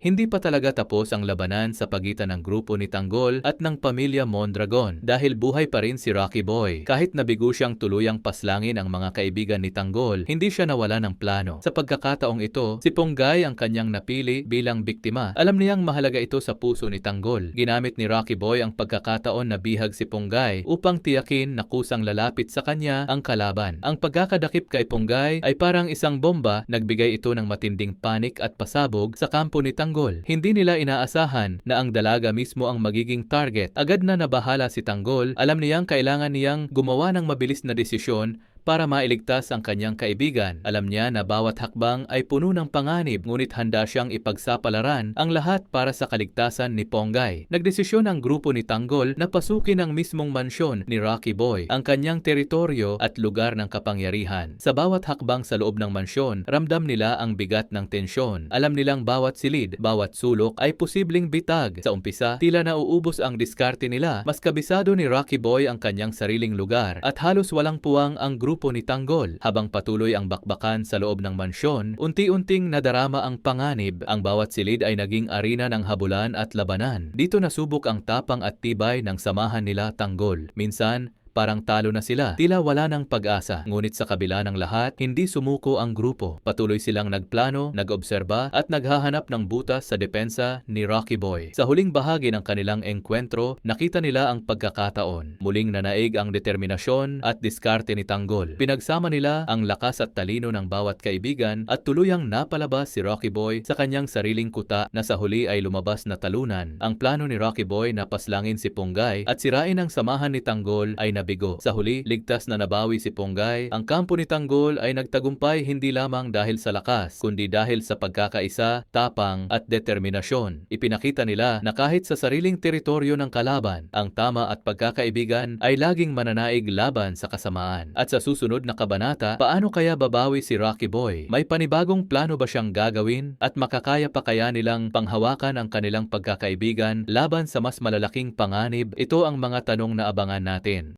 Hindi pa talaga tapos ang labanan sa pagitan ng grupo ni Tanggol at ng pamilya Mondragon dahil buhay pa rin si Rocky Boy. Kahit nabigo siyang tuluyang paslangin ang mga kaibigan ni Tanggol, hindi siya nawala ng plano. Sa pagkakataong ito, si Ponggay ang kanyang napili bilang biktima. Alam niyang mahalaga ito sa puso ni Tanggol. Ginamit ni Rocky Boy ang pagkakataon na bihag si Ponggay upang tiyakin na kusang lalapit sa kanya ang kalaban. Ang pagkakadakip kay Ponggay ay parang isang bomba, nagbigay ito ng matinding panik at pasabog sa kampo ni Tanggol. Hindi nila inaasahan na ang dalaga mismo ang magiging target. Agad na nabahala si Tanggol. Alam niyang kailangan niyang gumawa ng mabilis na desisyon para mailigtas ang kanyang kaibigan. Alam niya na bawat hakbang ay puno ng panganib, ngunit handa siyang ipagsapalaran ang lahat para sa kaligtasan ni Ponggay. Nagdesisyon ang grupo ni Tanggol na pasukin ang mismong mansyon ni Rocky Boy, ang kanyang teritoryo at lugar ng kapangyarihan. Sa bawat hakbang sa loob ng mansyon, ramdam nila ang bigat ng tensyon. Alam nilang bawat silid, bawat sulok ay posibleng bitag. Sa umpisa, tila nauubos ang diskarte nila. Mas kabisado ni Rocky Boy ang kanyang sariling lugar at halos walang puwang ang grupo ni Tanggol. Habang patuloy ang bakbakan sa loob ng mansyon, unti-unting nadarama ang panganib. Ang bawat silid ay naging arena ng habulan at labanan. Dito nasubok ang tapang at tibay ng samahan nila Tanggol. Minsan, parang talo na sila. Tila wala ng pag-asa. Ngunit sa kabila ng lahat, hindi sumuko ang grupo. Patuloy silang nagplano, nag-obserba at naghahanap ng butas sa depensa ni Rocky Boy. Sa huling bahagi ng kanilang engkwentro, nakita nila ang pagkakataon. Muling nanaig ang determinasyon at diskarte ni Tanggol. Pinagsama nila ang lakas at talino ng bawat kaibigan at tuluyang napalabas si Rocky Boy sa kanyang sariling kuta na sa huli ay lumabas na talunan. Ang plano ni Rocky Boy na paslangin si Ponggay at sirain ang samahan ni Tanggol ay nabigo. Sa huli, ligtas na nabawi si Ponggay. Ang kampo ni Tanggol ay nagtagumpay hindi lamang dahil sa lakas, kundi dahil sa pagkakaisa, tapang at determinasyon. Ipinakita nila na kahit sa sariling teritoryo ng kalaban, ang tama at pagkakaibigan ay laging mananaig laban sa kasamaan. At sa susunod na kabanata, paano kaya babawi si Rocky Boy? May panibagong plano ba siyang gagawin? At makakaya pa kaya nilang panghawakan ang kanilang pagkakaibigan laban sa mas malalaking panganib? Ito ang mga tanong na abangan natin.